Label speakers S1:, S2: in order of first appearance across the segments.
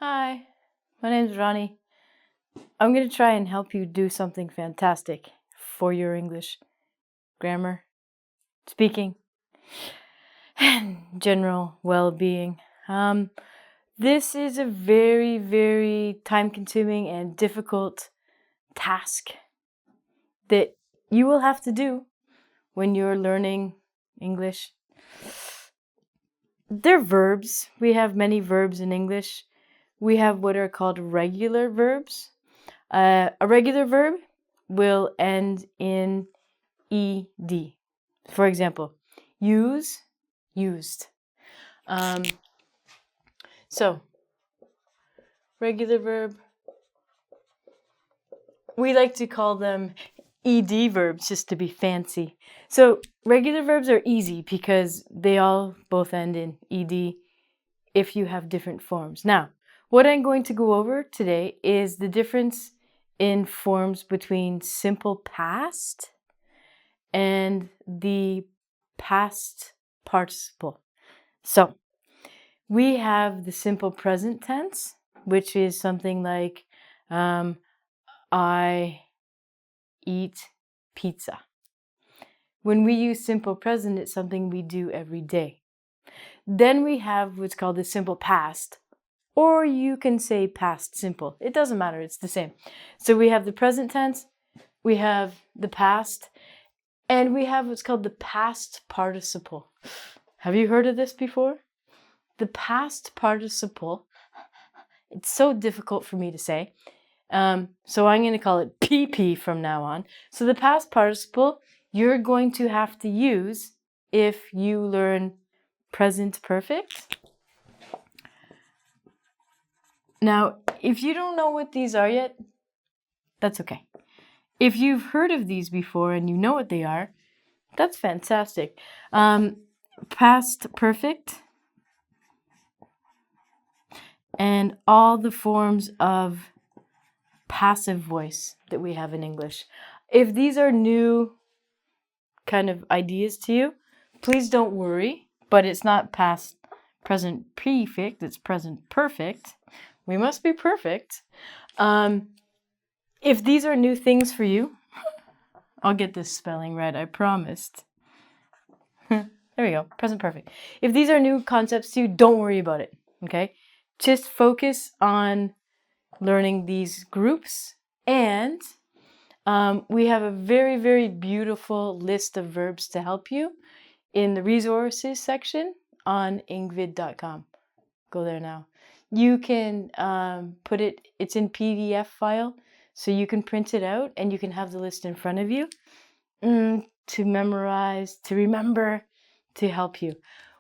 S1: Hi, my name's Ronnie. I'm going to try and help you do something fantastic for your English grammar, speaking, and general well-being. This is a very, very time-consuming and difficult task that you will have to do when you're learning English. They're verbs. We have many verbs in English. We have what are called regular verbs. A regular verb will end in ed. For example, use, used. So, regular verb, we like to call them ed verbs just to be fancy. So, regular verbs are easy because they all both end in ed if you have different forms. Now, what I'm going to go over today is the difference in forms between simple past and the past participle. So, we have the simple present tense, which is something like I eat pizza. When we use simple present, it's something we do every day. Then we have what's called the simple past, or you can say past simple. It doesn't matter, it's the same. So we have the present tense, we have the past, and we have what's called the past participle. Have you heard of this before? The past participle, it's so difficult for me to say, so I'm going to call it PP from now on. So the past participle, you're going to have to use if you learn present perfect. Now, if you don't know what these are yet, that's okay. If you've heard of these before and you know what they are, that's fantastic. Past perfect and all the forms of passive voice that we have in English. If these are new kind of ideas to you, please don't worry, but it's not past present perfect, it's present perfect. We must be perfect. If these are new things for you, I'll get this spelling right, I promised. There we go, present perfect. If these are new concepts to you, don't worry about it, okay? Just focus on learning these groups, and we have a very, very beautiful list of verbs to help you in the resources section on engvid.com. Go there now. You can put it, it's in PDF file, so you can print it out and you can have the list in front of you to memorize, to remember, to help you.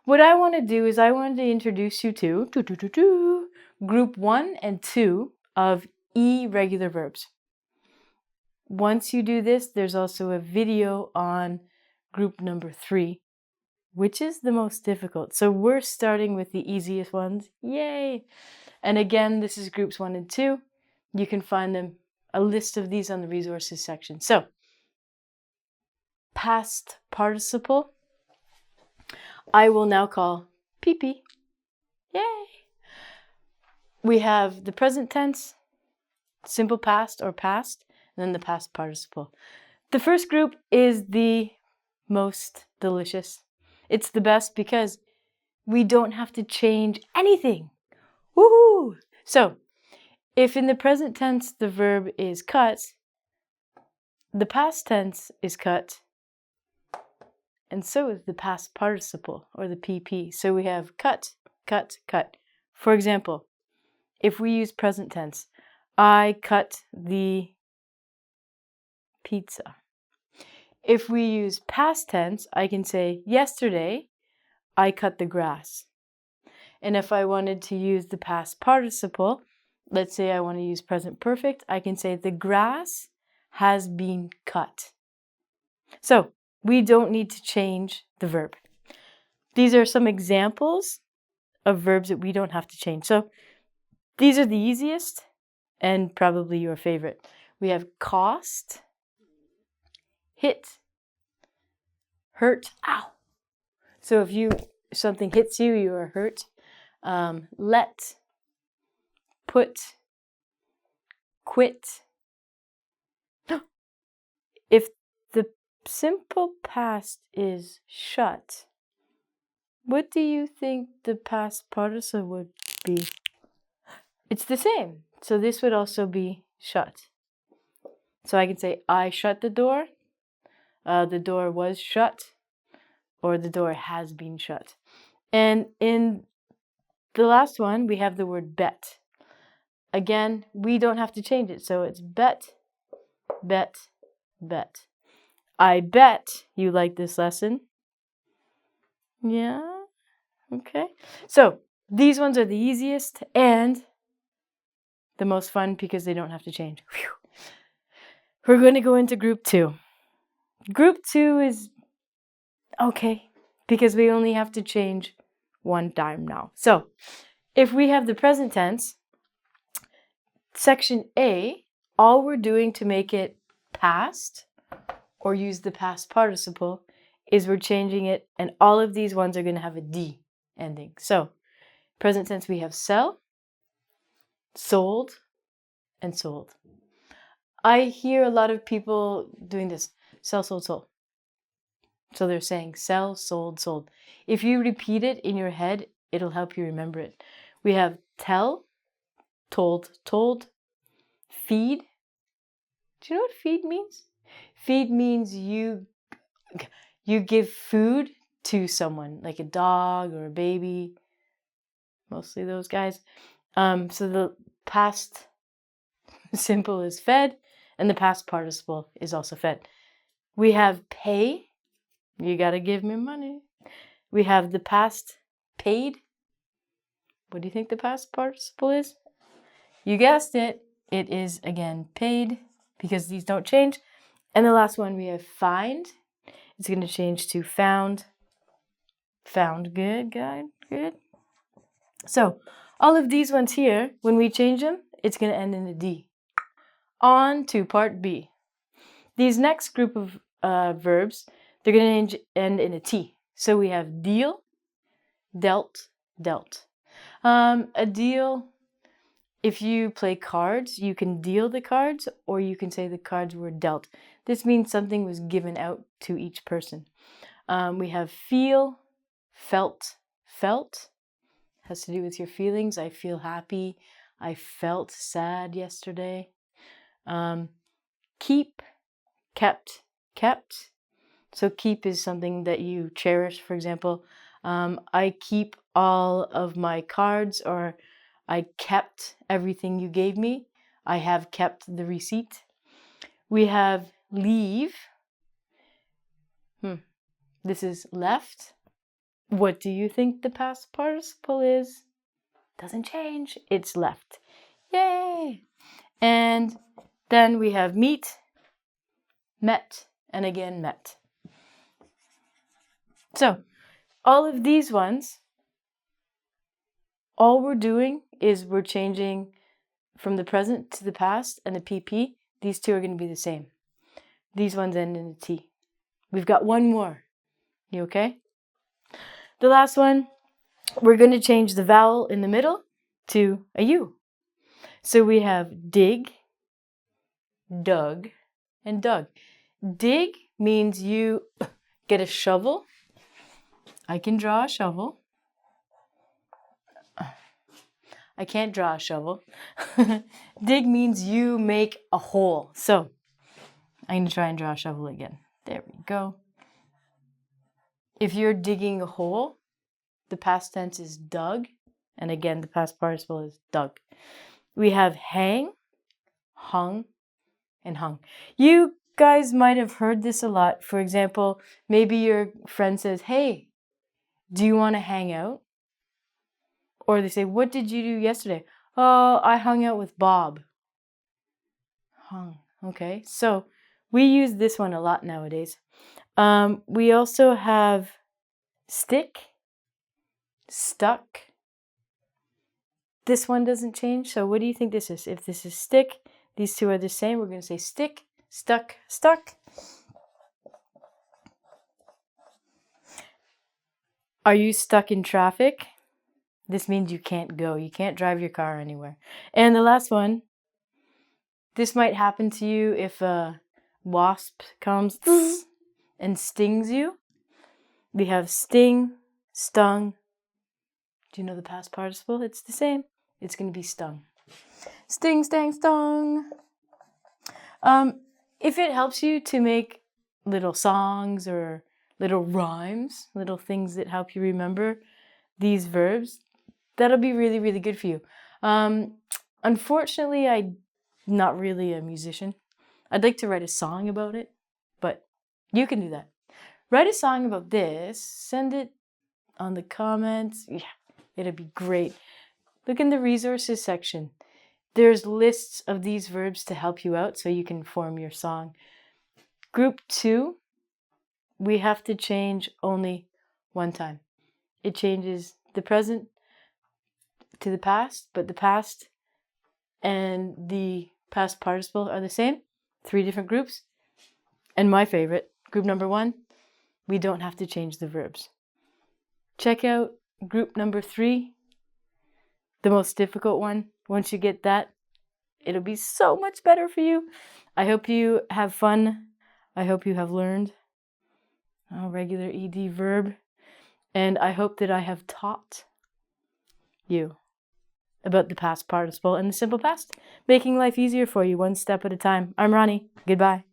S1: What I want to do is I wanted to introduce you to group 1 and 2 of irregular verbs. Once you do this, there's also a video on group number 3, which is the most difficult. So we're starting with the easiest ones. Yay! And again, this is groups 1 and 2. You can find them, a list of these on the resources section. So, past participle, I will now call PP. Yay! We have the present tense, simple past or past, and then the past participle. The first group is the most delicious. It's the best because we don't have to change anything. Woohoo! So, if in the present tense the verb is cut, the past tense is cut, and so is the past participle, or the PP. So we have cut, cut, cut. For example, if we use present tense, I cut the pizza. If we use past tense, I can say, yesterday, I cut the grass. And if I wanted to use the past participle, let's say I want to use present perfect, I can say, the grass has been cut. So, we don't need to change the verb. These are some examples of verbs that we don't have to change. So, these are the easiest and probably your favorite. We have cost, hit, hurt, ow. So if something hits you, you are hurt. Let, put, quit. If the simple past is shut, what do you think the past participle would be? It's the same. So this would also be shut. So I can say, I shut the door was shut, or the door has been shut. And in the last one, we have the word bet. Again, we don't have to change it. So it's bet, bet, bet. I bet you like this lesson. Yeah? Okay. So these ones are the easiest and the most fun because they don't have to change. Whew. We're going to go into group 2. Group 2 is okay because we only have to change one time now. So if we have the present tense, section A, all we're doing to make it past or use the past participle is we're changing it, and all of these ones are going to have a D ending. So present tense, we have sell, sold, and sold. I hear a lot of people doing this, sell, sold, sold. So they're saying sell, sold, sold. If you repeat it in your head, it'll help you remember it. We have tell, told, told, feed. Do you know what feed means? Feed means you give food to someone, like a dog or a baby, mostly those guys. So the past simple is fed, and the past participle is also fed. We have pay. You gotta give me money. We have the past paid. What do you think the past participle is? You guessed it. It is, again, paid, because these don't change. And the last one, we have find. It's going to change to found. Found. Good, good. So all of these ones here, when we change them, it's going to end in a D. On to part B. These next group of verbs, they're going to end in a T. So we have deal, dealt, dealt. A deal, if you play cards, you can deal the cards, or you can say the cards were dealt. This means something was given out to each person. We have feel, felt, felt. Has to do with your feelings. I feel happy. I felt sad yesterday. Keep, kept, kept. So keep is something that you cherish. For example, I keep all of my cards, or I kept everything you gave me. I have kept the receipt. We have leave. This is left. What do you think the past participle is? Doesn't change. It's left. Yay! And then we have meet, met, and again met. So all of these ones, all we're doing is we're changing from the present to the past and the PP. These two are going to be the same. These ones end in a T. We've got one more. You okay? The last one, we're going to change the vowel in the middle to a U. So we have dig, dug, and dug. Dig means you get a shovel. I can draw a shovel. I can't draw a shovel. Dig means you make a hole. So I'm going to try and draw a shovel again. There we go. If you're digging a hole, the past tense is dug. And again, the past participle is dug. We have hang, hung, and hung. You guys might have heard this a lot. For example, maybe your friend says, hey, do you want to hang out? Or they say, what did you do yesterday? Oh, I hung out with Bob. Hung. Okay, so we use this one a lot nowadays. We also have stick, stuck. This one doesn't change. So what do you think this is? If this is stick, these two are the same. We're going to say stick, stuck, stuck. Are you stuck in traffic? This means you can't go. You can't drive your car anywhere. And the last one, this might happen to you if a wasp comes and stings you. We have sting, stung. Do you know the past participle? It's the same. It's going to be stung. Sting, stang, stung. If it helps you to make little songs or little rhymes, little things that help you remember these verbs, that'll be really, really good for you. Unfortunately, I'm not really a musician. I'd like to write a song about it, but you can do that. Write a song about this, send it on the comments. Yeah, it'll be great. Look in the resources section. There's lists of these verbs to help you out so you can form your song. Group 2, we have to change only one time. It changes the present to the past, but the past and the past participle are the same. 3 different groups. And my favorite, group number 1, we don't have to change the verbs. Check out group number 3, the most difficult one. Once you get that, it'll be so much better for you. I hope you have fun. I hope you have learned a regular ED verb. And I hope that I have taught you about the past participle and the simple past, making life easier for you one step at a time. I'm Ronnie. Goodbye.